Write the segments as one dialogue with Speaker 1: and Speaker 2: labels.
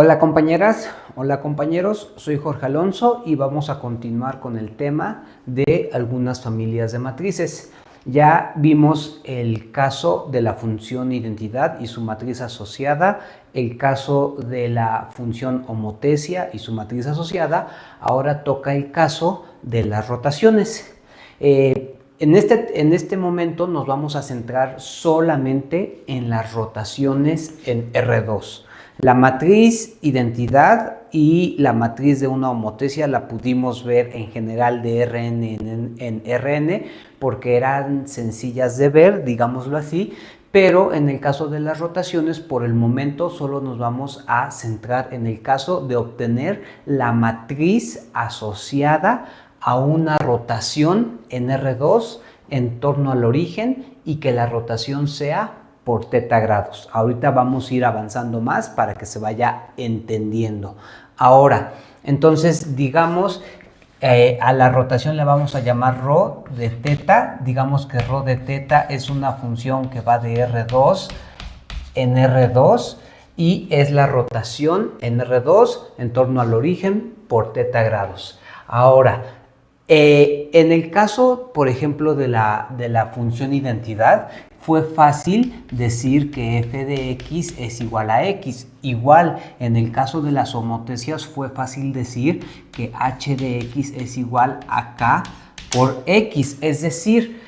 Speaker 1: Hola compañeras, hola compañeros, soy Jorge Alonso y vamos a continuar con el tema de algunas familias de matrices. Ya vimos el caso de la función identidad y su matriz asociada, el caso de la función homotecia y su matriz asociada. Ahora toca el caso de las rotaciones. En este momento nos vamos a centrar solamente en las rotaciones en R2. La matriz identidad y la matriz de una homotecia la pudimos ver en general de Rn en Rn porque eran sencillas de ver, digámoslo así, pero en el caso de las rotaciones, por el momento solo nos vamos a centrar en el caso de obtener la matriz asociada a una rotación en R2 en torno al origen y que la rotación sea por teta grados. Ahorita vamos a ir avanzando más para que se vaya entendiendo. Ahora, entonces digamos a la rotación le vamos a llamar rho de teta. Digamos que rho de teta es una función que va de R2 en R2 y es la rotación en R2 en torno al origen por teta grados. Ahora, en el caso, por ejemplo, de la función identidad, fue fácil decir que f de x es igual a x. Igual, en el caso de las homotecias, fue fácil decir que h de x es igual a k por x. Es decir,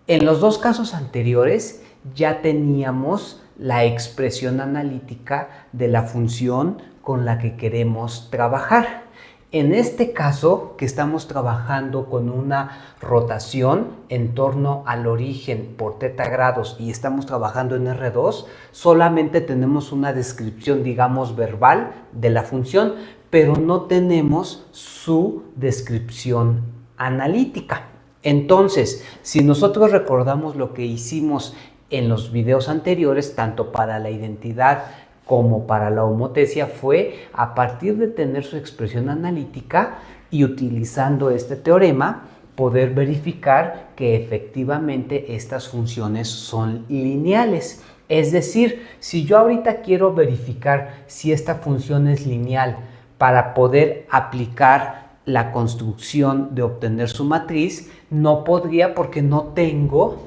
Speaker 1: en los dos casos anteriores ya teníamos la expresión analítica de la función con la que queremos trabajar. En este caso, que estamos trabajando con una rotación en torno al origen por teta grados y estamos trabajando en R2, solamente tenemos una descripción, digamos, verbal de la función, pero no tenemos su descripción analítica. Entonces, si nosotros recordamos lo que hicimos en los videos anteriores, tanto para la identidad como para la homotecia, fue a partir de tener su expresión analítica y utilizando este teorema poder verificar que efectivamente estas funciones son lineales. Es decir, si yo ahorita quiero verificar si esta función es lineal para poder aplicar la construcción de obtener su matriz, no podría porque no tengo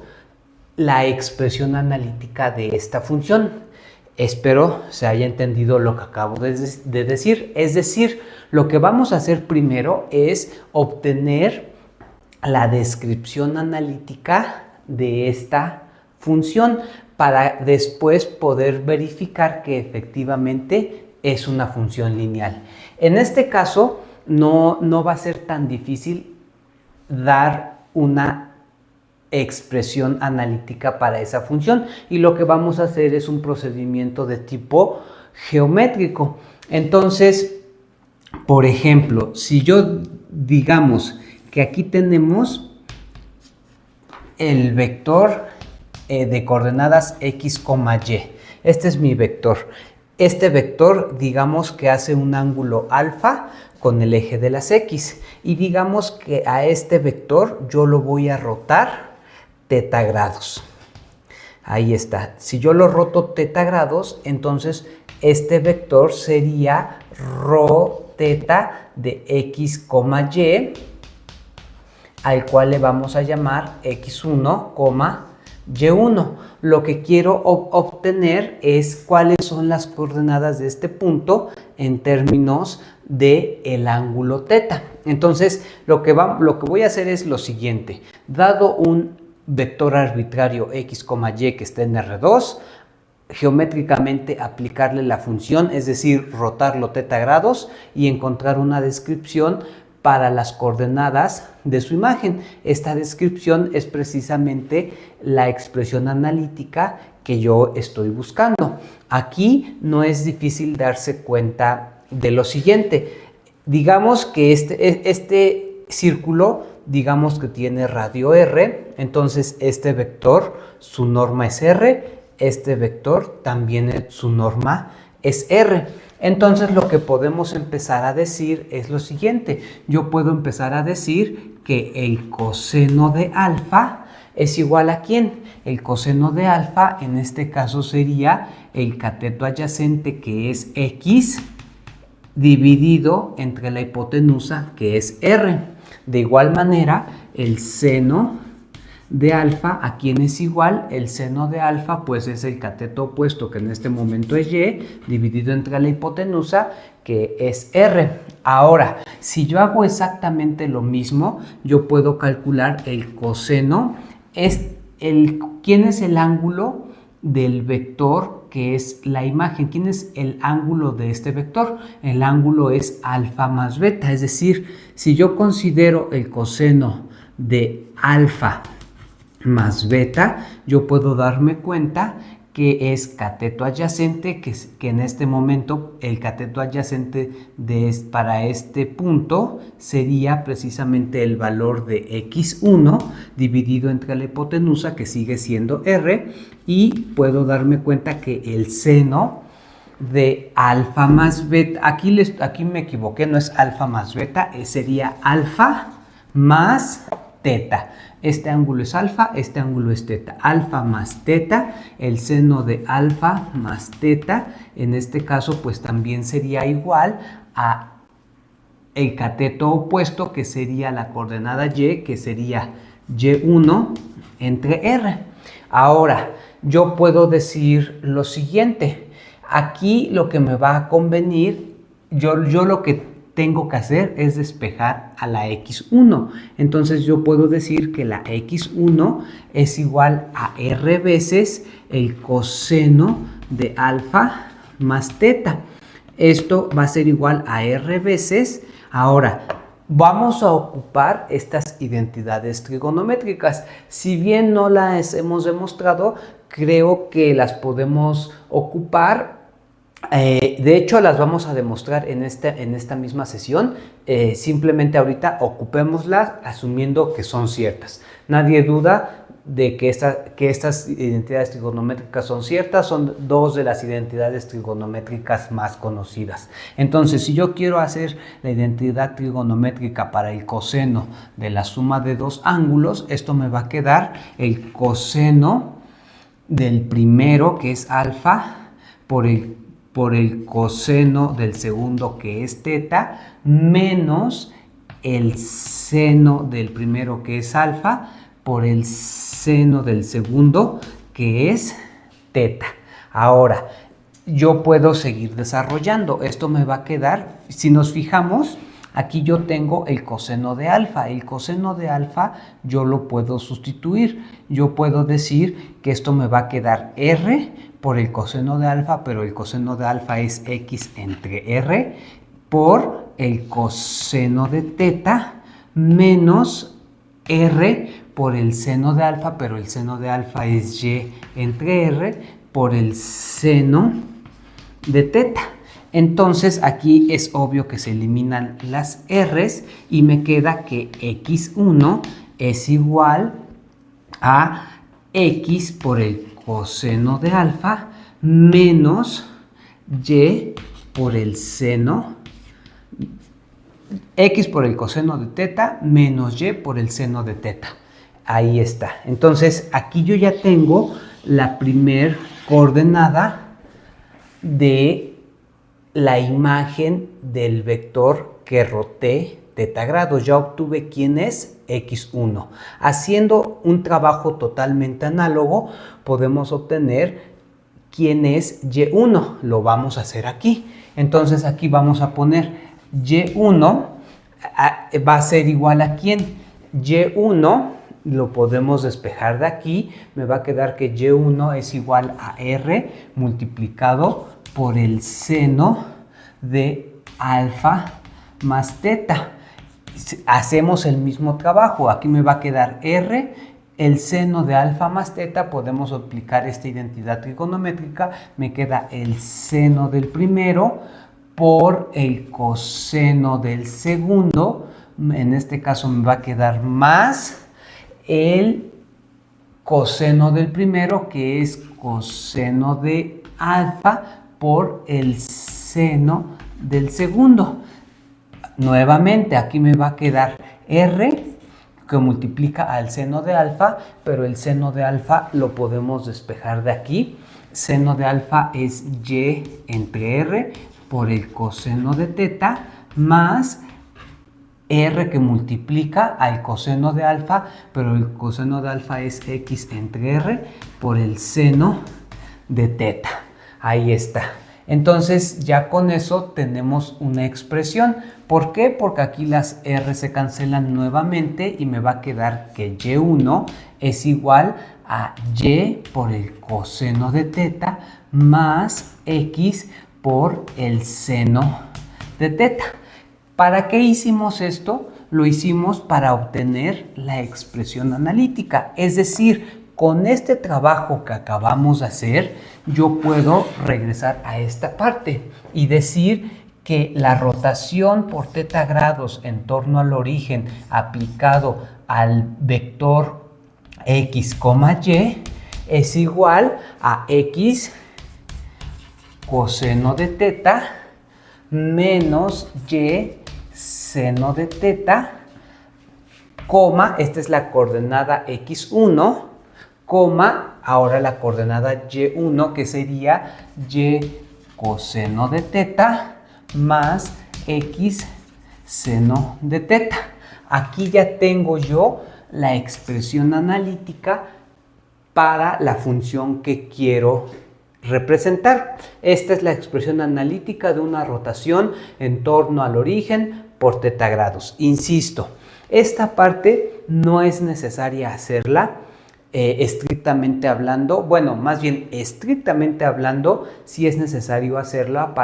Speaker 1: la expresión analítica de esta función. Espero se haya entendido lo que acabo de decir. Es decir, lo que vamos a hacer primero es obtener la descripción analítica de esta función para después poder verificar que efectivamente es una función lineal. En este caso, no va a ser tan difícil dar una expresión analítica para esa función y lo que vamos a hacer es un procedimiento de tipo geométrico. Entonces, por ejemplo, si yo digamos que aquí tenemos el vector de coordenadas x, y. Este es mi vector. Este vector, digamos que hace un ángulo alfa con el eje de las x. Y digamos que a este vector yo lo voy a rotar teta grados. Ahí está. Si yo lo roto teta grados, entonces este vector sería rho teta de x, y, al cual le vamos a llamar x1, y1. Lo que quiero obtener es cuáles son las coordenadas de este punto en términos del ángulo teta. Entonces, lo que voy a hacer es lo siguiente. Dado un vector arbitrario x, y que está en R2, geométricamente aplicarle la función, es decir, rotarlo teta grados y encontrar una descripción para las coordenadas de su imagen. Esta descripción es precisamente la expresión analítica que yo estoy buscando. Aquí no es difícil darse cuenta de lo siguiente. Digamos que este círculo, digamos que tiene radio R, entonces este vector, su norma es R, este vector también su norma es R. Entonces lo que podemos empezar a decir es lo siguiente. Yo puedo empezar a decir que el coseno de alfa es igual a ¿quién? El coseno de alfa, en este caso sería el cateto adyacente, que es X, dividido entre la hipotenusa, que es R. De igual manera, el seno de alfa, ¿a quién es igual? El seno de alfa pues es el cateto opuesto, que en este momento es Y, dividido entre la hipotenusa, que es R. Ahora, si yo hago exactamente lo mismo, yo puedo calcular el coseno. ¿Quién es el ángulo del vector que es la imagen? ¿Quién es el ángulo de este vector? El ángulo es alfa más beta, es decir, si yo considero el coseno de alfa más beta, yo puedo darme cuenta que es cateto adyacente, que en este momento el cateto adyacente para este punto sería precisamente el valor de x1 dividido entre la hipotenusa, que sigue siendo r, y puedo darme cuenta que el seno de alfa más beta, aquí me equivoqué, no es alfa más beta, sería alfa más teta. Este ángulo es alfa, este ángulo es teta. Alfa más teta, el seno de alfa más teta, en este caso pues también sería igual a el cateto opuesto, que sería la coordenada y, que sería y1 entre r. Ahora, yo puedo decir lo siguiente. Aquí lo que me va a convenir, yo lo que tengo que hacer es despejar a la x1. Entonces yo puedo decir que la x1 es igual a r veces el coseno de alfa más teta. Esto va a ser igual a r veces. Ahora, vamos a ocupar estas identidades trigonométricas. Si bien no las hemos demostrado, creo que las podemos ocupar. De hecho, las vamos a demostrar en esta misma sesión. Simplemente ahorita ocupémoslas asumiendo que son ciertas. Nadie duda de que estas identidades trigonométricas son ciertas. Son dos de las identidades trigonométricas más conocidas. Entonces, si yo quiero hacer la identidad trigonométrica para el coseno de la suma de dos ángulos, esto me va a quedar el coseno del primero, que es alfa, por el coseno del segundo, que es teta, menos el seno del primero, que es alfa, por el seno del segundo, que es teta. Ahora, yo puedo seguir desarrollando. Esto me va a quedar, si nos fijamos, aquí yo tengo el coseno de alfa. El coseno de alfa yo lo puedo sustituir. Yo puedo decir que esto me va a quedar r por el coseno de alfa, pero el coseno de alfa es x entre r, por el coseno de teta, menos r por el seno de alfa, pero el seno de alfa es y entre r, por el seno de teta. Entonces aquí es obvio que se eliminan las r's y me queda que x1 es igual a x por el coseno de alfa menos y por el seno, x por el coseno de teta menos y por el seno de teta. Ahí está. Entonces aquí yo ya tengo la primer coordenada de la imagen del vector que roté teta grados. Ya obtuve quién es x1. Haciendo un trabajo totalmente análogo, podemos obtener quién es y1. Lo vamos a hacer aquí. Entonces aquí vamos a poner y1 va a ser igual a quién. y1 lo podemos despejar de aquí. Me va a quedar que y1 es igual a r multiplicado por el seno de alfa más teta. Hacemos el mismo trabajo. Aquí me va a quedar r, el seno de alfa más teta. Podemos aplicar esta identidad trigonométrica. Me queda el seno del primero por el coseno del segundo. En este caso me va a quedar más el coseno del primero, que es coseno de alfa, por el seno del segundo. Nuevamente aquí me va a quedar r que multiplica al seno de alfa, pero el seno de alfa lo podemos despejar de aquí. Seno de alfa es y entre r por el coseno de teta más r que multiplica al coseno de alfa, pero el coseno de alfa es x entre r por el seno de teta. Ahí está. Entonces ya con eso tenemos una expresión. ¿Por qué? Porque aquí las r se cancelan nuevamente y me va a quedar que y1 es igual a y por el coseno de teta más x por el seno de teta. ¿Para qué hicimos esto? Lo hicimos para obtener la expresión analítica. Es decir, con este trabajo que acabamos de hacer, yo puedo regresar a esta parte y decir que la rotación por teta grados en torno al origen aplicado al vector x, y es igual a x coseno de teta menos y seno de teta, esta es la coordenada x1, ahora la coordenada y1 que sería y coseno de teta más x seno de teta. Aquí ya tengo yo la expresión analítica para la función que quiero representar. Esta es la expresión analítica de una rotación en torno al origen por teta grados. Insisto, esta parte no es necesaria hacerla estrictamente hablando. Bueno, más bien estrictamente hablando, sí es necesario hacerla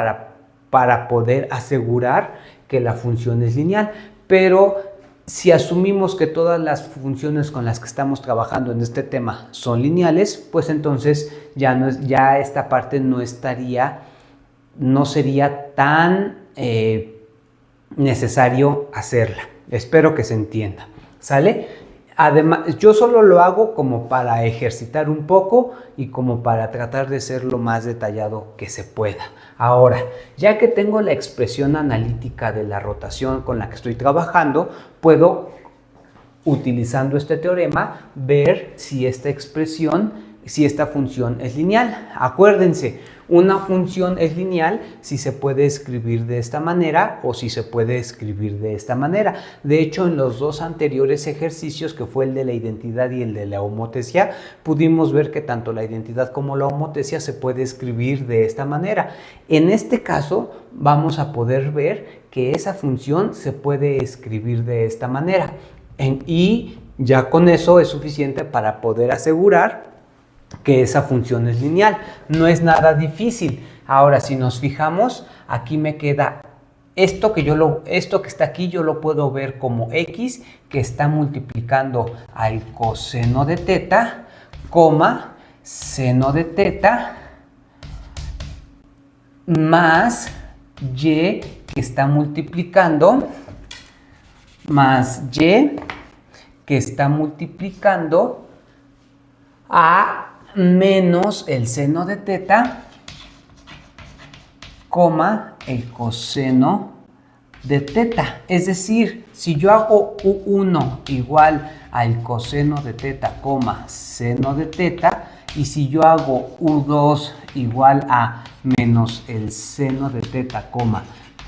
Speaker 1: para poder asegurar que la función es lineal. Pero si asumimos que todas las funciones con las que estamos trabajando en este tema son lineales, pues entonces ya esta parte no sería tan necesario hacerla. Espero que se entienda, ¿sale? Además, yo solo lo hago como para ejercitar un poco y como para tratar de ser lo más detallado que se pueda. Ahora, ya que tengo la expresión analítica de la rotación con la que estoy trabajando, puedo, utilizando este teorema, ver si esta función es lineal. Acuérdense, una función es lineal si se puede escribir de esta manera o si se puede escribir de esta manera. De hecho, en los dos anteriores ejercicios, que fue el de la identidad y el de la homotesia, pudimos ver que tanto la identidad como la homotesia se puede escribir de esta manera. En este caso, vamos a poder ver que esa función se puede escribir de esta manera. Y ya con eso es suficiente para poder asegurar que esa función es lineal. No es nada difícil. Ahora, si nos fijamos, aquí me queda esto que está aquí, yo lo puedo ver como x, que está multiplicando al coseno de teta, seno de teta, más y que está multiplicando, a menos el seno de teta, el coseno de teta. Es decir, si yo hago U1 igual al coseno de teta, seno de teta, y si yo hago U2 igual a menos el seno de teta,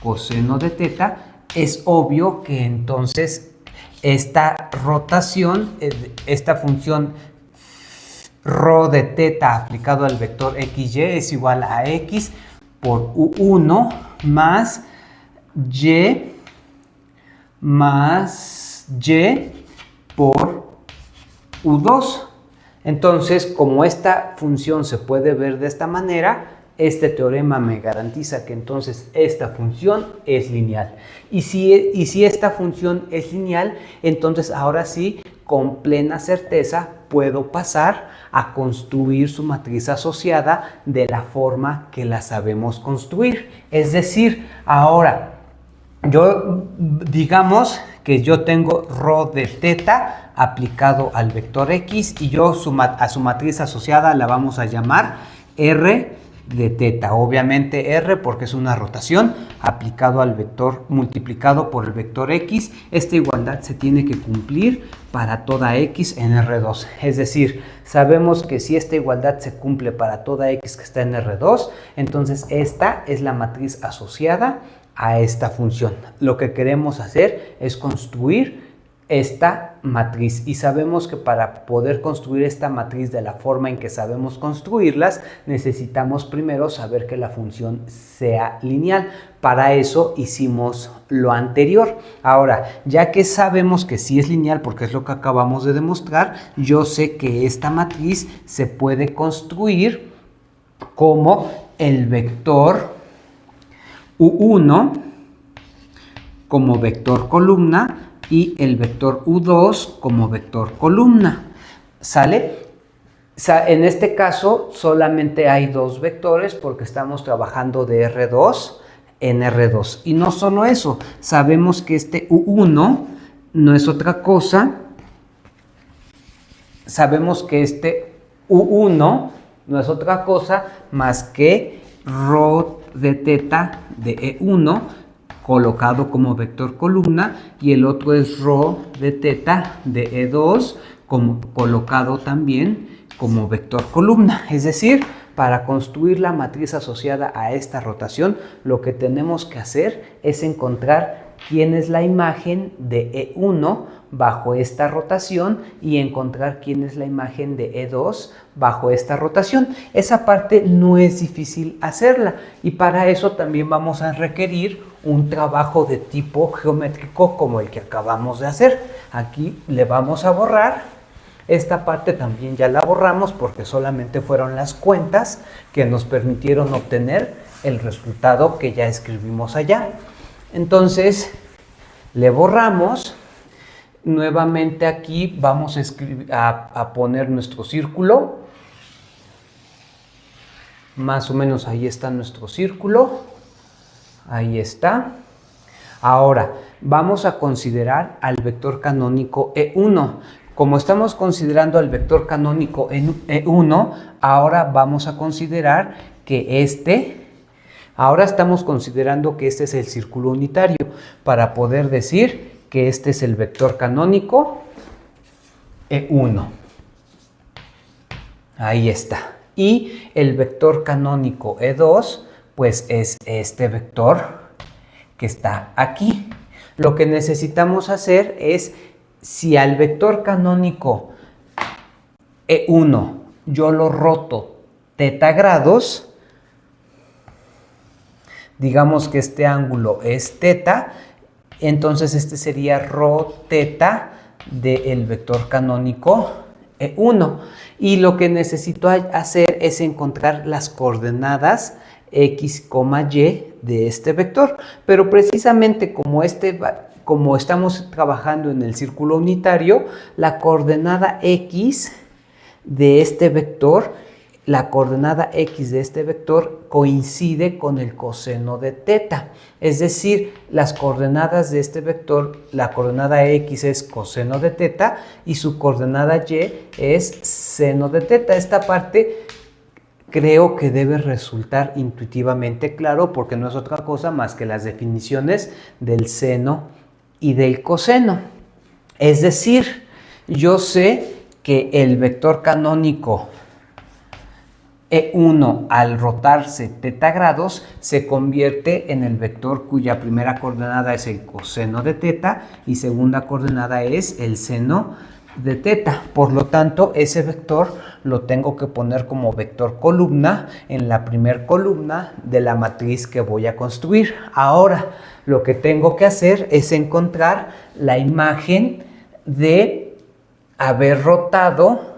Speaker 1: coseno de teta, es obvio que entonces esta rotación, esta función rho de teta aplicado al vector xy es igual a x por u1 más y por u2. Entonces, como esta función se puede ver de esta manera, este teorema me garantiza que entonces esta función es lineal. Y si esta función es lineal, entonces ahora sí, con plena certeza, puedo pasar a construir su matriz asociada de la forma que la sabemos construir. Es decir, ahora, digamos que yo tengo rho de teta aplicado al vector x y a su matriz asociada la vamos a llamar R de teta. Obviamente R porque es una rotación aplicado al vector multiplicado por el vector X. Esta igualdad se tiene que cumplir para toda X en R2. Es decir, sabemos que si esta igualdad se cumple para toda X que está en R2, entonces esta es la matriz asociada a esta función. Lo que queremos hacer es construir esta matriz y sabemos que para poder construir esta matriz de la forma en que sabemos construirlas, necesitamos primero saber que la función sea lineal. Para eso hicimos lo anterior. Ahora, ya que sabemos que sí es lineal, porque es lo que acabamos de demostrar, yo sé que esta matriz se puede construir como el vector U1 como vector columna y el vector U2 como vector columna. ¿Sale? En este caso solamente hay dos vectores porque estamos trabajando de R2 en R2. Y no solo eso, sabemos que este U1 no es otra cosa. Sabemos que este U1 no es otra cosa más que ρ de teta de E1 colocado como vector columna y el otro es ρ de teta de E2 colocado también como vector columna. Es decir, para construir la matriz asociada a esta rotación, lo que tenemos que hacer es encontrar quién es la imagen de E1 bajo esta rotación y encontrar quién es la imagen de E2 bajo esta rotación. Esa parte no es difícil hacerla y para eso también vamos a requerir un trabajo de tipo geométrico como el que acabamos de hacer. Aquí le vamos a borrar. Esta parte también ya la borramos porque solamente fueron las cuentas que nos permitieron obtener el resultado que ya escribimos allá. Entonces, le borramos. Nuevamente aquí vamos a poner nuestro círculo. Más o menos ahí está nuestro círculo. Ahí está. Ahora, vamos a considerar al vector canónico E1. Como estamos considerando al vector canónico E1, ahora vamos a considerar que ahora estamos considerando que este es el círculo unitario para poder decir que este es el vector canónico E1. Ahí está. Y el vector canónico E2, pues es este vector que está aquí. Lo que necesitamos hacer es, si al vector canónico E1 yo lo roto θ grados, digamos que este ángulo es θ, entonces este sería ρ θ del vector canónico E1. Y lo que necesito hacer es encontrar las coordenadas x, y de este vector. Pero precisamente como estamos trabajando en el círculo unitario, la coordenada x de este vector, coincide con el coseno de θ. Es decir, las coordenadas de este vector, la coordenada x es coseno de θ y su coordenada y es seno de θ. Esta parte creo que debe resultar intuitivamente claro porque no es otra cosa más que las definiciones del seno y del coseno. Es decir, yo sé que el vector canónico E1 al rotarse θ grados se convierte en el vector cuya primera coordenada es el coseno de θ y segunda coordenada es el seno de θ. Por lo tanto, ese vector lo tengo que poner como vector columna en la primera columna de la matriz que voy a construir. Ahora, lo que tengo que hacer es encontrar la imagen de haber rotado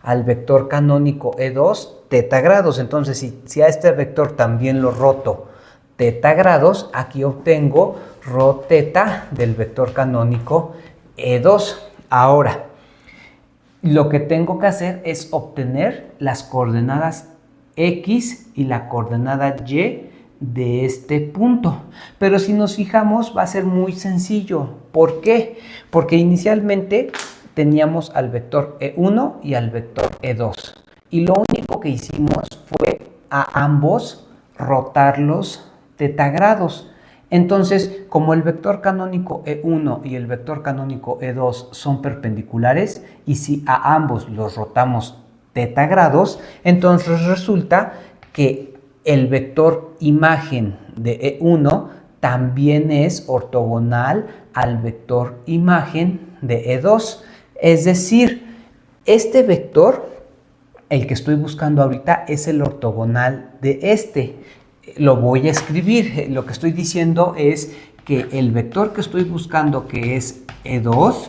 Speaker 1: al vector canónico E2 θ grados. Entonces, si a este vector también lo roto θ grados, aquí obtengo ρ θ del vector canónico E2. Ahora, lo que tengo que hacer es obtener las coordenadas x y la coordenada y de este punto. Pero si nos fijamos, va a ser muy sencillo. ¿Por qué? Porque inicialmente teníamos al vector E1 y al vector E2. Y lo único que hicimos fue a ambos rotarlos tetagrados. Entonces, como el vector canónico E1 y el vector canónico E2 son perpendiculares, y si a ambos los rotamos tetagrados, entonces resulta que el vector imagen de E1 también es ortogonal al vector imagen de E2. Es decir, este vector, el que estoy buscando ahorita, es el ortogonal de este. Lo voy a escribir. Lo que estoy diciendo es que el vector que estoy buscando, que es E2,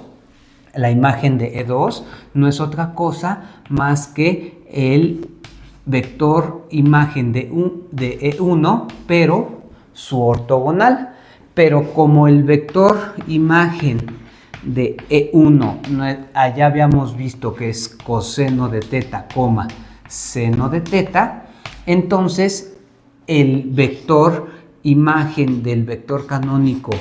Speaker 1: la imagen de E2, no es otra cosa más que el vector imagen de E1, pero su ortogonal. Pero como el vector imagen de E1, allá habíamos visto que es coseno de teta, seno de teta, entonces el vector imagen del vector canónico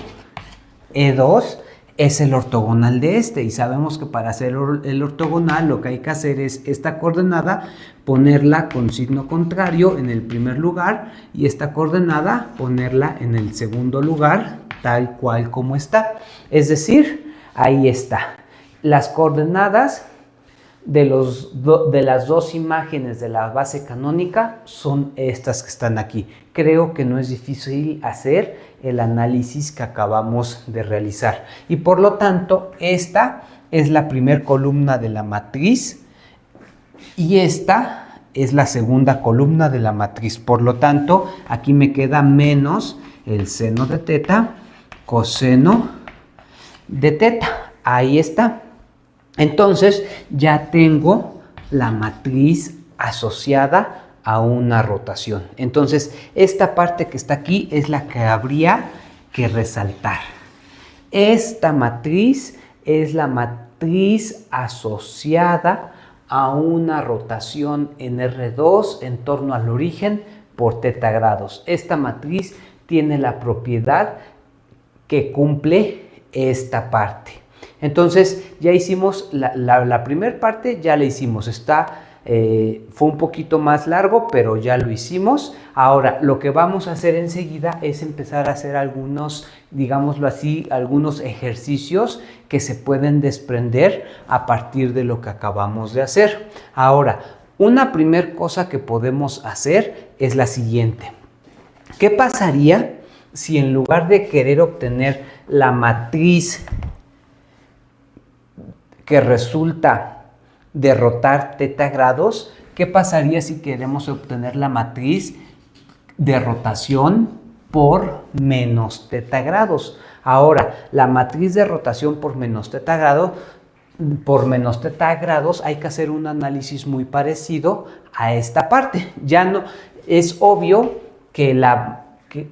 Speaker 1: E2 es el ortogonal de este, y sabemos que para hacer el ortogonal lo que hay que hacer es esta coordenada ponerla con signo contrario en el primer lugar y esta coordenada ponerla en el segundo lugar tal cual como está. Es decir, ahí está. Las coordenadas de las dos imágenes de la base canónica son estas que están aquí. Creo que no es difícil hacer el análisis que acabamos de realizar. Y por lo tanto, esta es la primera columna de la matriz y esta es la segunda columna de la matriz. Por lo tanto, aquí me queda menos el seno de teta, coseno de teta. Ahí está. Entonces ya tengo la matriz asociada a una rotación. Entonces esta parte que está aquí es la que habría que resaltar. Esta matriz es la matriz asociada a una rotación en R2 en torno al origen por teta grados. Esta matriz tiene la propiedad que cumple esta parte. Entonces ya hicimos la primera parte, ya la hicimos. Fue un poquito más largo, pero ya lo hicimos. Ahora lo que vamos a hacer enseguida es empezar a hacer algunos, digámoslo así, algunos ejercicios que se pueden desprender a partir de lo que acabamos de hacer. Ahora, una primera cosa que podemos hacer es la siguiente. ¿Qué pasaría si en lugar de querer obtener la matriz que resulta de rotar teta grados, qué pasaría si queremos obtener la matriz de rotación por menos teta grados? Ahora, la matriz de rotación por menos teta grados, hay que hacer un análisis muy parecido a esta parte. Ya no es obvio que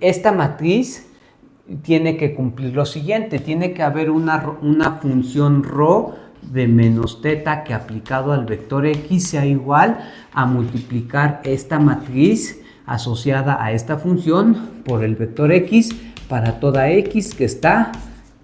Speaker 1: esta matriz tiene que cumplir lo siguiente: tiene que haber una función ρ de menos teta que aplicado al vector x sea igual a multiplicar esta matriz asociada a esta función por el vector x para toda x que está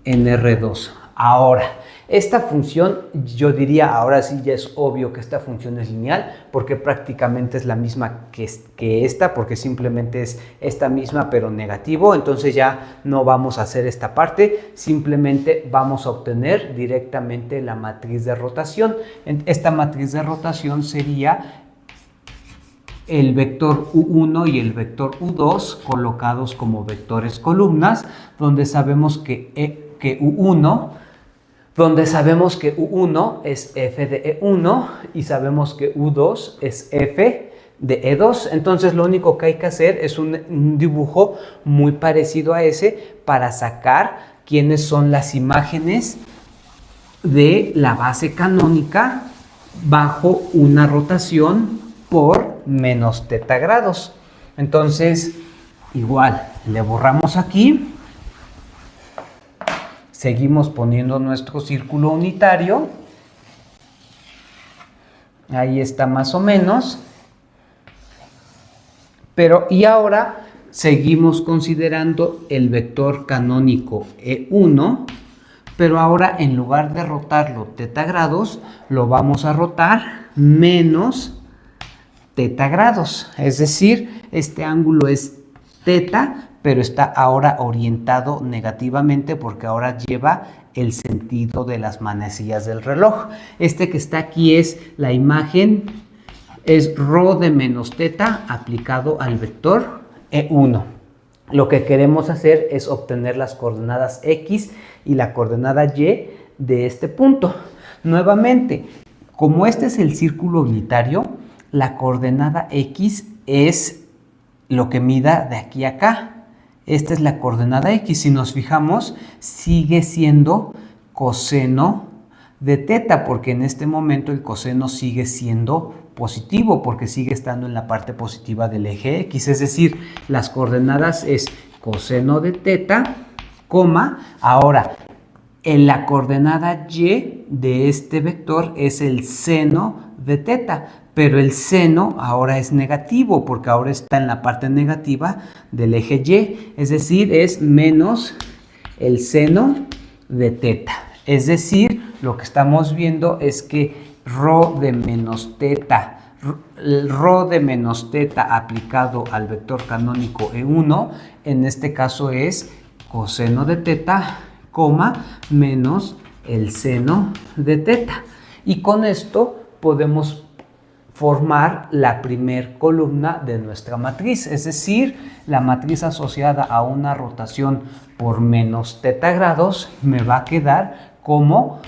Speaker 1: en R2. Ahora, esta función, yo diría, ahora sí ya es obvio que esta función es lineal, porque prácticamente es la misma que esta, porque simplemente es esta misma pero negativo. Entonces ya no vamos a hacer esta parte, simplemente vamos a obtener directamente la matriz de rotación. Esta matriz de rotación sería el vector U1 y el vector U2 colocados como vectores columnas, donde sabemos que U1 es f de E1 y sabemos que U2 es f de E2. Entonces lo único que hay que hacer es un dibujo muy parecido a ese para sacar quiénes son las imágenes de la base canónica bajo una rotación por menos teta grados. Entonces, igual, le borramos aquí. Seguimos poniendo nuestro círculo unitario. Ahí está más o menos. Y ahora seguimos considerando el vector canónico E1, pero ahora en lugar de rotarlo teta grados, lo vamos a rotar menos teta grados. Es decir, este ángulo es teta, pero está ahora orientado negativamente porque ahora lleva el sentido de las manecillas del reloj. Este que está aquí es la imagen, es rho de menos teta aplicado al vector E1. Lo que queremos hacer es obtener las coordenadas X y la coordenada Y de este punto. Nuevamente, como este es el círculo unitario, la coordenada X es lo que mida de aquí a acá. Esta es la coordenada X. Si nos fijamos, sigue siendo coseno de teta, porque en este momento el coseno sigue siendo positivo, porque sigue estando en la parte positiva del eje X. Es decir, las coordenadas es coseno de teta, ahora en la coordenada Y de este vector es el seno de teta, pero el seno ahora es negativo porque ahora está en la parte negativa del eje Y, es decir, es menos el seno de teta. Es decir, lo que estamos viendo es que rho de menos teta, el rho de menos teta aplicado al vector canónico E1, en este caso es coseno de teta, menos el seno de teta. Y con esto podemos formar la primer columna de nuestra matriz, es decir, la matriz asociada a una rotación por menos teta grados me va a quedar como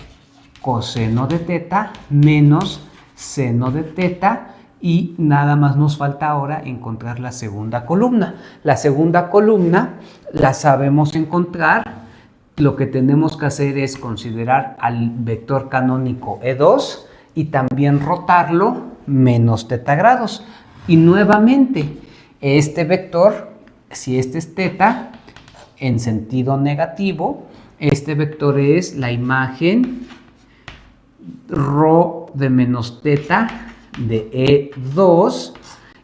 Speaker 1: coseno de teta menos seno de teta, y nada más nos falta ahora encontrar la segunda columna. La segunda columna la sabemos encontrar. Lo que tenemos que hacer es considerar al vector canónico E2 y también rotarlo menos teta grados. Y nuevamente, este vector, si este es teta, en sentido negativo, este vector es la imagen rho de menos teta de E2,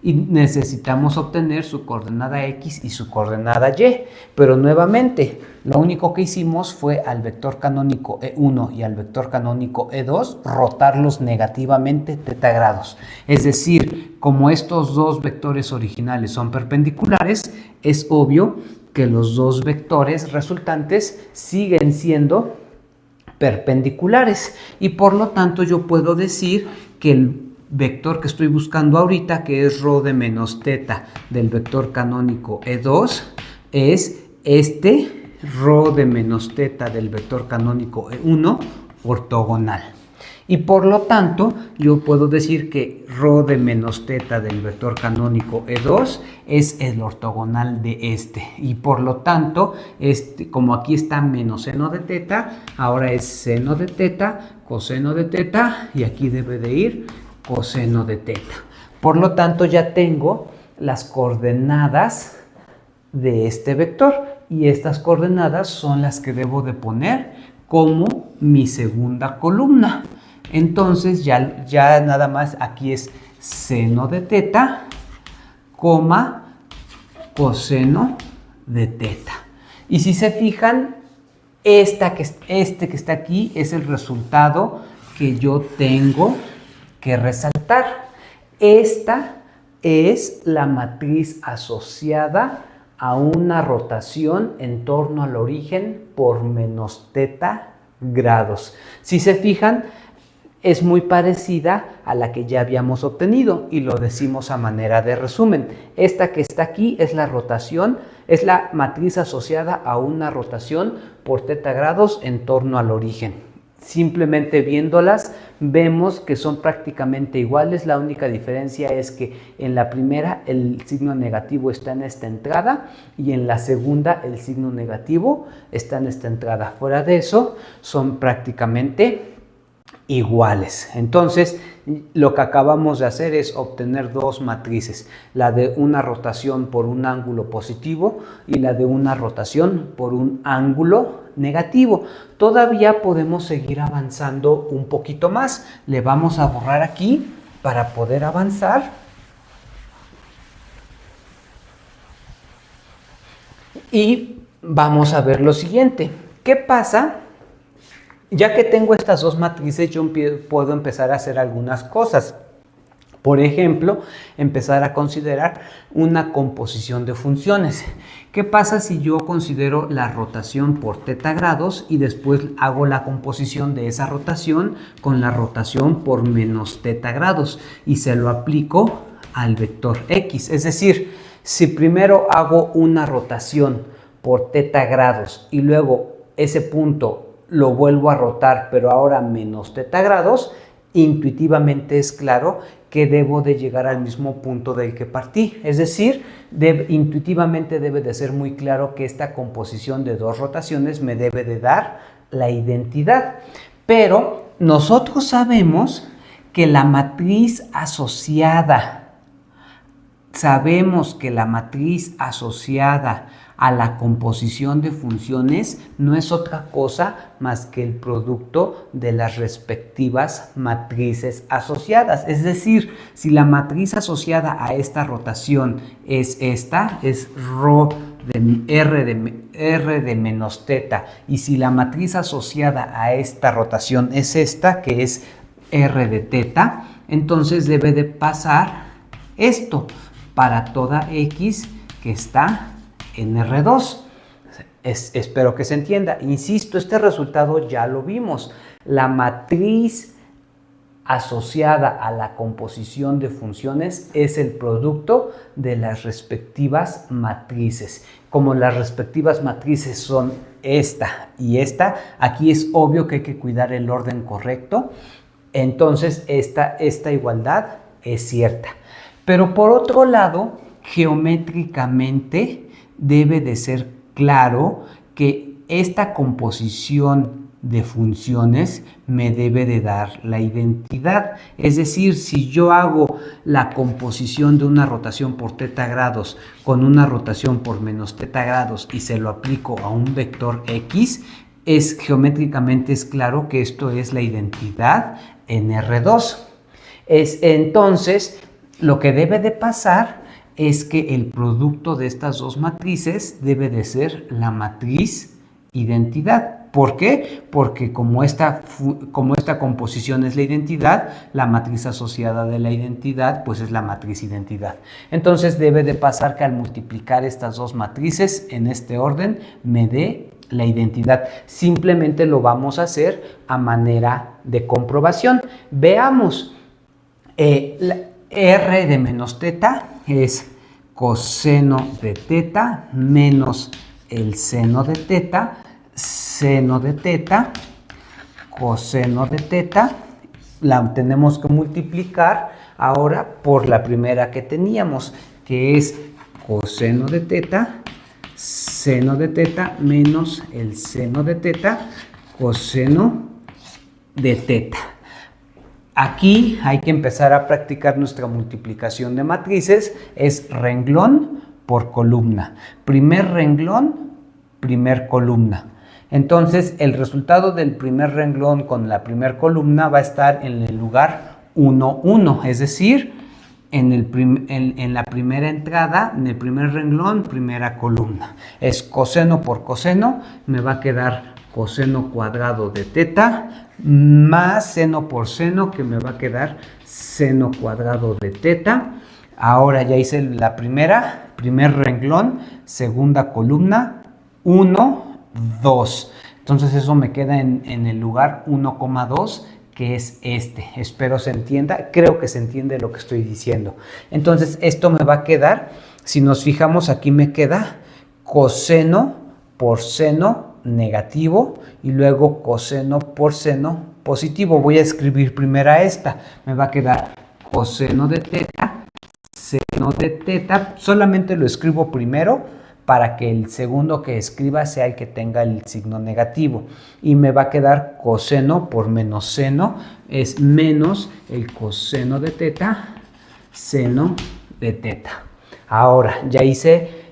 Speaker 1: y necesitamos obtener su coordenada X y su coordenada Y, pero nuevamente lo único que hicimos fue al vector canónico E1 y al vector canónico E2 rotarlos negativamente teta grados. Es decir, como estos dos vectores originales son perpendiculares, es obvio que los dos vectores resultantes siguen siendo perpendiculares, y por lo tanto yo puedo decir que el vector que estoy buscando ahorita, que es rho de menos teta del vector canónico E2, es este rho de menos teta del vector canónico E1 ortogonal. Y por lo tanto, yo puedo decir que rho de menos teta del vector canónico E2 es el ortogonal de este. Y por lo tanto, como aquí está menos seno de teta, ahora es seno de teta, coseno de teta, y aquí debe de ir coseno de teta. Por lo tanto, ya tengo las coordenadas de este vector, y estas coordenadas son las que debo de poner como mi segunda columna. Entonces ya nada más aquí es seno de teta, coseno de teta. Y si se fijan, este que está aquí es el resultado que yo tengo que resaltar. Esta es la matriz asociada a una rotación en torno al origen por menos teta grados. Si se fijan, es muy parecida a la que ya habíamos obtenido, y lo decimos a manera de resumen. Esta que está aquí es la rotación, es la matriz asociada a una rotación por teta grados en torno al origen. Simplemente viéndolas vemos que son prácticamente iguales. La única diferencia es que en la primera el signo negativo está en esta entrada, y en la segunda el signo negativo está en esta entrada. Fuera de eso son prácticamente iguales. Entonces, lo que acabamos de hacer es obtener dos matrices, la de una rotación por un ángulo positivo y la de una rotación por un ángulo negativo. Todavía podemos seguir avanzando un poquito más. Le vamos a borrar aquí para poder avanzar. Y vamos a ver lo siguiente. ¿Qué pasa? Ya que tengo estas dos matrices, yo puedo empezar a hacer algunas cosas. Por ejemplo, empezar a considerar una composición de funciones. ¿Qué pasa si yo considero la rotación por teta grados y después hago la composición de esa rotación con la rotación por menos teta grados y se lo aplico al vector X? Es decir, si primero hago una rotación por teta grados y luego ese punto lo vuelvo a rotar, pero ahora menos teta grados, intuitivamente es claro que debo de llegar al mismo punto del que partí. Es decir, intuitivamente debe de ser muy claro que esta composición de dos rotaciones me debe de dar la identidad. Pero nosotros sabemos que la matriz asociada a la composición de funciones no es otra cosa más que el producto de las respectivas matrices asociadas. Es decir, si la matriz asociada a esta rotación es esta, es R de menos teta, y si la matriz asociada a esta rotación es esta, que es R de teta, entonces debe de pasar esto para toda X que está en R2. Espero que se entienda. Insisto, este resultado ya lo vimos. La matriz asociada a la composición de funciones es el producto de las respectivas matrices. Como las respectivas matrices son esta y esta, aquí es obvio que hay que cuidar el orden correcto. Entonces, esta igualdad es cierta. Pero por otro lado, geométricamente debe de ser claro que esta composición de funciones me debe de dar la identidad. Es decir, si yo hago la composición de una rotación por teta grados con una rotación por menos teta grados y se lo aplico a un vector X, geométricamente es claro que esto es la identidad en R2. Entonces, lo que debe de pasar es que el producto de estas dos matrices debe de ser la matriz identidad. ¿Por qué? Porque como esta composición es la identidad, la matriz asociada de la identidad pues es la matriz identidad. Entonces debe de pasar que al multiplicar estas dos matrices en este orden me dé la identidad. Simplemente lo vamos a hacer a manera de comprobación. Veamos, R de menos teta es coseno de teta menos el seno de teta, seno de teta, coseno de teta. La tenemos que multiplicar ahora por la primera que teníamos, que es coseno de teta, seno de teta menos el seno de teta, coseno de teta. Aquí hay que empezar a practicar nuestra multiplicación de matrices, es renglón por columna. Primer renglón, primer columna. Entonces, el resultado del primer renglón con la primer columna va a estar en el lugar 1, 1, es decir, en la primera entrada, en el primer renglón, primera columna. Es coseno por coseno, me va a quedar coseno cuadrado de teta más seno por seno, que me va a quedar seno cuadrado de teta. Ahora ya hice la primer renglón, segunda columna, 1, 2. Entonces eso me queda en el lugar 1,2, que es este. Espero se entienda, creo que se entiende lo que estoy diciendo. Entonces esto me va a quedar, si nos fijamos aquí me queda coseno por seno negativo y luego coseno por seno positivo. Voy a escribir primero esta, me va a quedar coseno de teta, seno de teta, solamente lo escribo primero para que el segundo que escriba sea el que tenga el signo negativo, y me va a quedar coseno por menos seno, es menos el coseno de teta, seno de teta. Ahora ya hice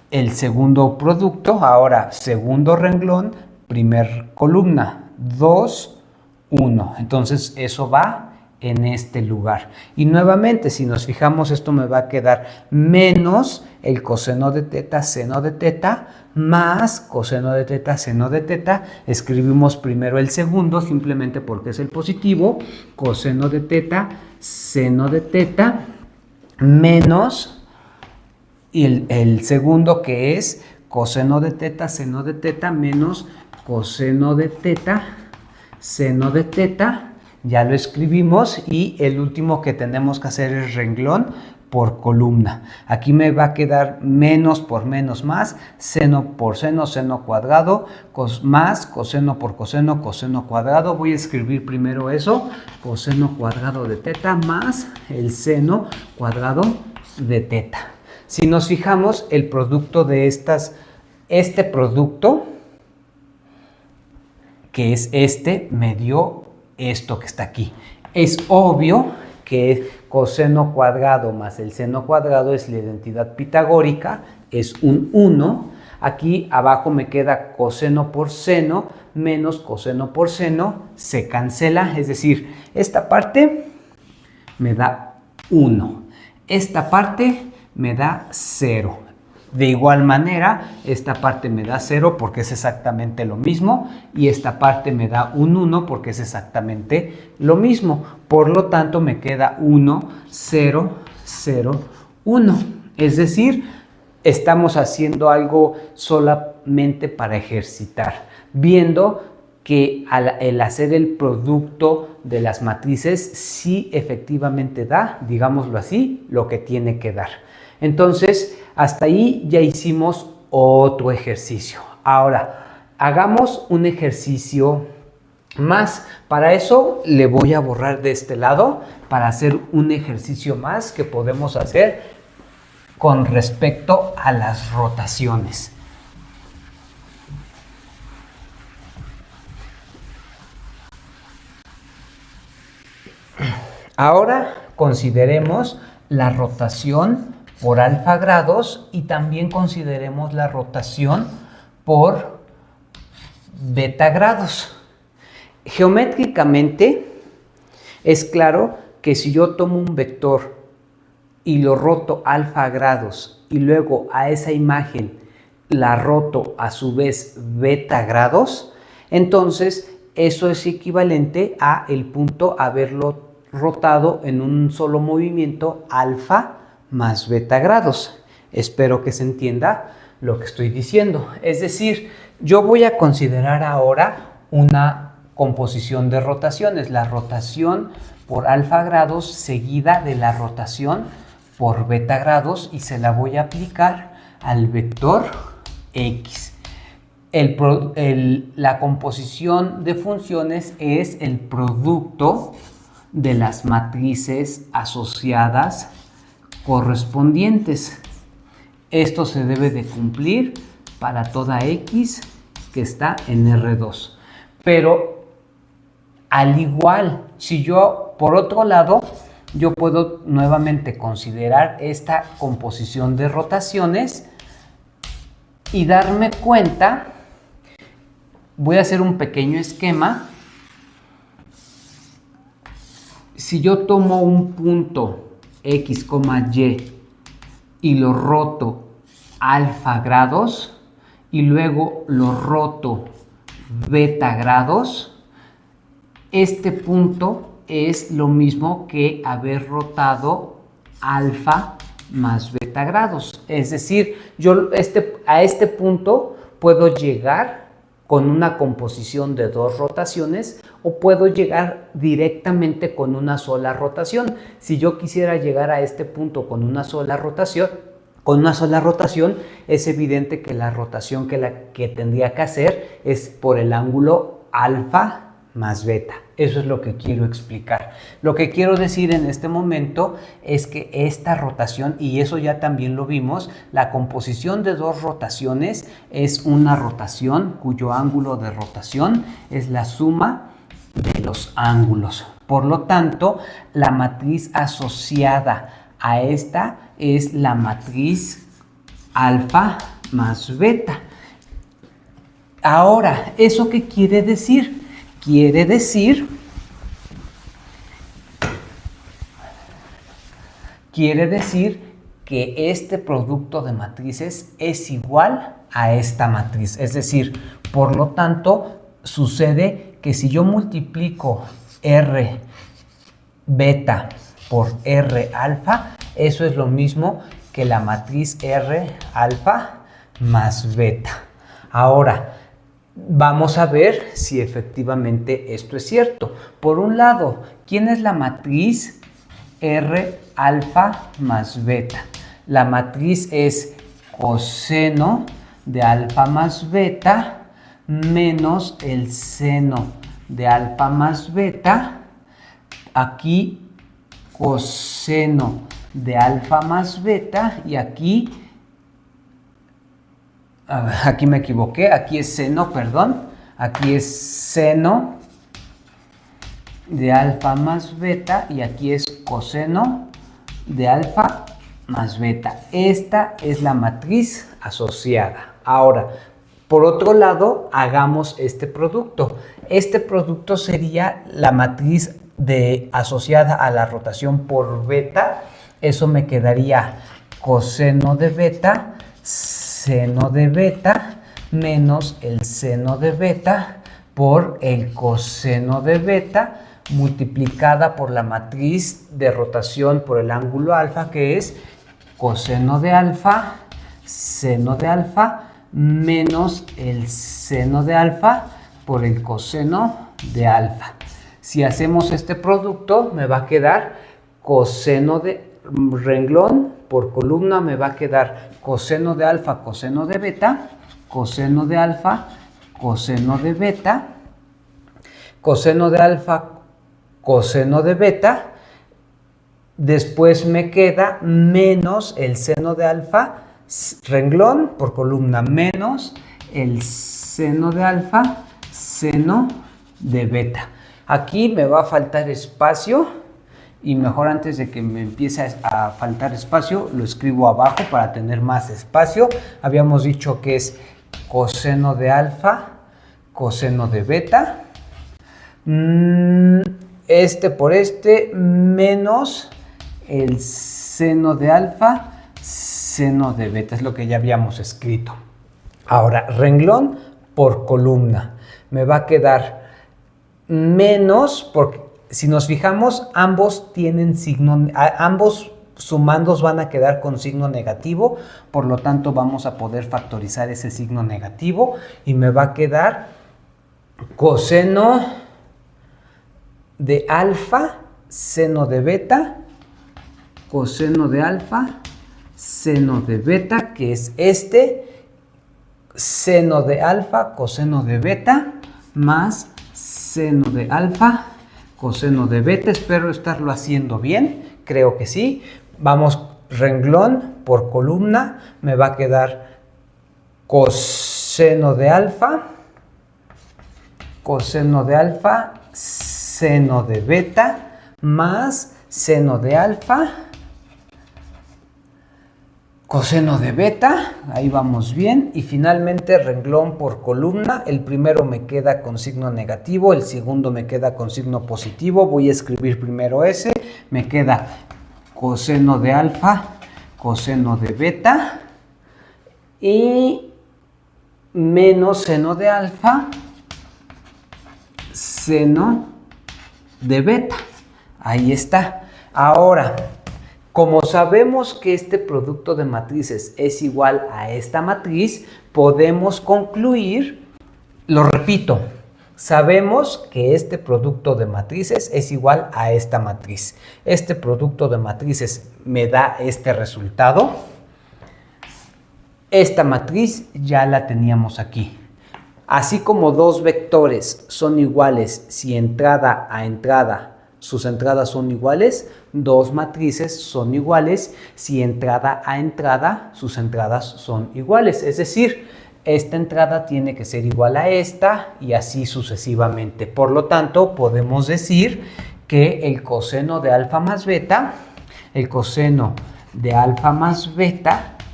Speaker 1: el segundo producto, ahora segundo renglón, primer columna, 2, 1. Entonces eso va en este lugar. Y nuevamente, si nos fijamos, esto me va a quedar menos el coseno de teta, seno de teta, más coseno de teta, seno de teta. Escribimos primero el segundo, simplemente porque es el positivo, coseno de teta, seno de teta menos, y el segundo que es coseno de teta, seno de teta menos coseno de teta, seno de teta. Ya lo escribimos y el último que tenemos que hacer es renglón por columna. Aquí me va a quedar menos por menos más, seno por seno, seno cuadrado, más coseno por coseno, coseno cuadrado. Voy a escribir primero eso, coseno cuadrado de teta más el seno cuadrado de teta. Si nos fijamos, el producto de este producto, que es me dio esto que está aquí. Es obvio que coseno cuadrado más el seno cuadrado es la identidad pitagórica, es un 1. Aquí abajo me queda coseno por seno menos coseno por seno, se cancela, es decir, esta parte me da 1, esta parte me da 0. De igual manera, esta parte me da 0 porque es exactamente lo mismo y esta parte me da un 1 porque es exactamente lo mismo. Por lo tanto, me queda 1, 0, 0, 1. Es decir, estamos haciendo algo solamente para ejercitar, viendo que el hacer el producto de las matrices sí efectivamente da, digámoslo así, lo que tiene que dar. Entonces, hasta ahí ya hicimos otro ejercicio. Ahora, hagamos un ejercicio más. Para eso le voy a borrar de este lado para hacer un ejercicio más que podemos hacer con respecto a las rotaciones. Ahora consideremos la rotación por alfa grados y también consideremos la rotación por beta grados. Geométricamente es claro que si yo tomo un vector y lo roto alfa grados y luego a esa imagen la roto a su vez beta grados, entonces eso es equivalente a el punto haberlo rotado en un solo movimiento alfa más beta grados. Espero que se entienda lo que estoy diciendo. Es decir, yo voy a considerar ahora una composición de rotaciones, la rotación por alfa grados seguida de la rotación por beta grados y se la voy a aplicar al vector X. La composición de funciones es el producto de las matrices asociadas correspondientes. Esto se debe de cumplir para toda X que está en R2. Pero al igual, si yo, por otro lado, yo puedo nuevamente considerar esta composición de rotaciones y darme cuenta, voy a hacer un pequeño esquema. Si yo tomo un punto X, Y y lo roto alfa grados y luego lo roto beta grados, este punto es lo mismo que haber rotado alfa más beta grados. Es decir, yo a este punto puedo llegar con una composición de dos rotaciones o puedo llegar directamente con una sola rotación. Si yo quisiera llegar a este punto con una sola rotación, es evidente que la rotación que tendría que hacer es por el ángulo alfa más beta. Eso es lo que quiero explicar. Lo que quiero decir en este momento es que esta rotación, y eso ya también lo vimos, la composición de dos rotaciones es una rotación cuyo ángulo de rotación es la suma de los ángulos. Por lo tanto, la matriz asociada a esta es la matriz alfa más beta. Ahora, ¿eso qué quiere decir? Quiere decir que este producto de matrices es igual a esta matriz. Es decir, por lo tanto, sucede que si yo multiplico R beta por R alfa, eso es lo mismo que la matriz R alfa más beta. Ahora, vamos a ver si efectivamente esto es cierto. Por un lado, ¿quién es la matriz R alfa más beta? La matriz es coseno de alfa más beta menos el seno de alfa más beta. Aquí coseno de alfa más beta y aquí me equivoqué, aquí es seno, perdón, aquí es seno de alfa más beta y aquí es coseno de alfa más beta. Esta es la matriz asociada. Ahora, por otro lado, hagamos este producto. Este producto sería la matriz asociada a la rotación por beta. Eso me quedaría coseno de beta, seno de beta, menos el seno de beta por el coseno de beta, multiplicada por la matriz de rotación por el ángulo alfa, que es coseno de alfa, seno de alfa, menos el seno de alfa por el coseno de alfa. Si hacemos este producto, me va a quedar coseno de renglón por columna, me va a quedar coseno de alfa, coseno de beta, coseno de alfa, coseno de beta, coseno de alfa, coseno de beta. Después me queda menos el seno de alfa, renglón por columna, menos el seno de alfa, seno de beta. Aquí me va a faltar espacio y mejor antes de que me empiece a faltar espacio lo escribo abajo para tener más espacio. Habíamos dicho que es coseno de alfa, coseno de beta, este por este, menos el seno de alfa, seno de beta, es lo que ya habíamos escrito. Ahora, renglón por columna, me va a quedar menos, porque si nos fijamos, ambos tienen signo, ambos sumandos van a quedar con signo negativo, por lo tanto vamos a poder factorizar ese signo negativo y me va a quedar coseno de alfa, seno de beta, coseno de alfa, seno de beta, que es este, seno de alfa, coseno de beta, más seno de alfa, coseno de beta. Espero estarlo haciendo bien, creo que sí. Vamos, renglón por columna, me va a quedar coseno de alfa, seno de beta, más seno de alfa, coseno de beta, ahí vamos bien. Y finalmente renglón por columna, el primero me queda con signo negativo, el segundo me queda con signo positivo. Voy a escribir primero ese, me queda coseno de alfa, coseno de beta y menos seno de alfa, seno de beta. Ahí está. Ahora, como sabemos que este producto de matrices es igual a esta matriz, podemos concluir, lo repito, sabemos que este producto de matrices es igual a esta matriz. Este producto de matrices me da este resultado. Esta matriz ya la teníamos aquí. Así como dos vectores son iguales si entrada a entrada sus entradas son iguales, dos matrices son iguales si entrada a entrada sus entradas son iguales. Es decir, esta entrada tiene que ser igual a esta y así sucesivamente. Por lo tanto, podemos decir que el coseno de alfa más beta,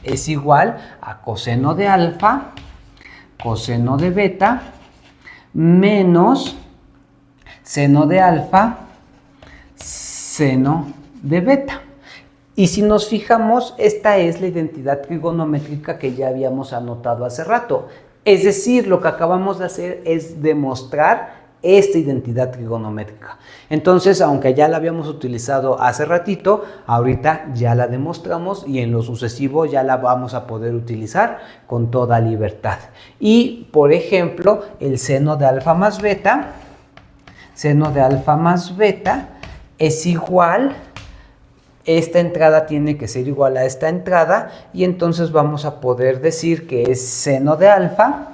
Speaker 1: es igual a coseno de alfa, coseno de beta, menos seno de alfa, seno de beta. Y si nos fijamos, esta es la identidad trigonométrica que ya habíamos anotado hace rato. Es decir, lo que acabamos de hacer es demostrar esta identidad trigonométrica. Entonces, aunque ya la habíamos utilizado hace ratito, ahorita ya la demostramos y en lo sucesivo ya la vamos a poder utilizar con toda libertad. Y, por ejemplo, el seno de alfa más beta es igual, esta entrada tiene que ser igual a esta entrada, y entonces vamos a poder decir que es seno de alfa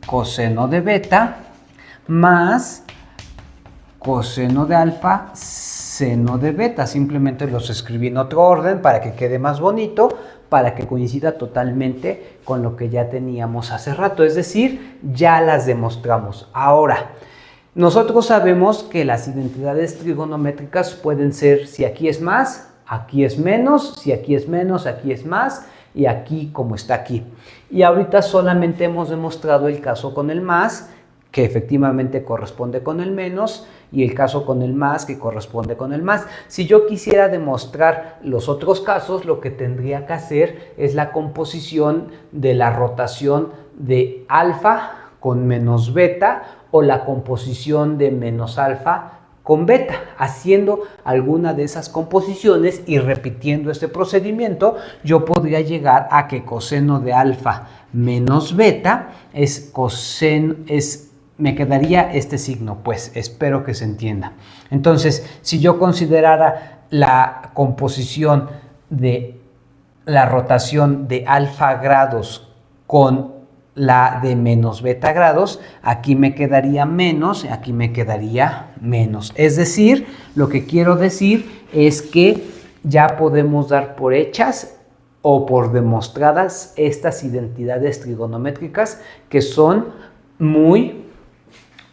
Speaker 1: coseno de beta más coseno de alfa seno de beta. Simplemente los escribí en otro orden para que quede más bonito, para que coincida totalmente con lo que ya teníamos hace rato, es decir, ya las demostramos. Ahora, nosotros sabemos que las identidades trigonométricas pueden ser, si aquí es más, aquí es menos, si aquí es menos, aquí es más, y aquí como está aquí. Y ahorita solamente hemos demostrado el caso con el más, que efectivamente corresponde con el menos, y el caso con el más, que corresponde con el más. Si yo quisiera demostrar los otros casos, lo que tendría que hacer es la composición de la rotación de alfa con menos beta, o la composición de menos alfa con beta. Haciendo alguna de esas composiciones y repitiendo este procedimiento, yo podría llegar a que coseno de alfa menos beta me quedaría este signo, pues espero que se entienda. Entonces, si yo considerara la composición de la rotación de alfa grados con la de menos beta grados, aquí me quedaría menos, aquí me quedaría menos. Es decir, lo que quiero decir es que ya podemos dar por hechas o por demostradas estas identidades trigonométricas que son muy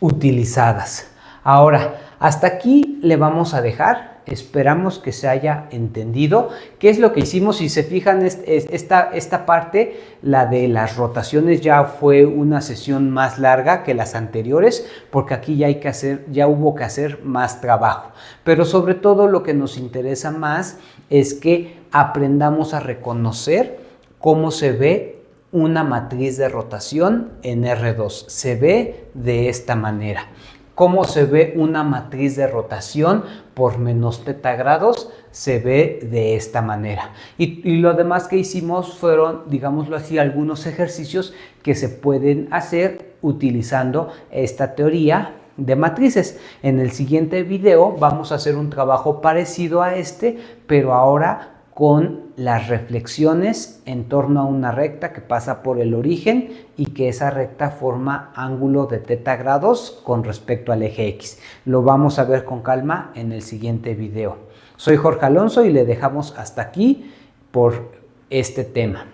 Speaker 1: utilizadas. Ahora, hasta aquí le vamos a dejar. Esperamos que se haya entendido qué es lo que hicimos. Si se fijan, esta parte, la de las rotaciones, ya fue una sesión más larga que las anteriores, porque aquí ya hubo que hacer más trabajo. Pero sobre todo lo que nos interesa más es que aprendamos a reconocer cómo se ve una matriz de rotación en R2. Se ve de esta manera. ¿Cómo se ve una matriz de rotación por menos teta grados? Se ve de esta manera. Y lo demás que hicimos fueron, digámoslo así, algunos ejercicios que se pueden hacer utilizando esta teoría de matrices. En el siguiente video vamos a hacer un trabajo parecido a este, pero ahora con las reflexiones en torno a una recta que pasa por el origen y que esa recta forma ángulo de teta grados con respecto al eje X. Lo vamos a ver con calma en el siguiente video. Soy Jorge Alonso y le dejamos hasta aquí por este tema.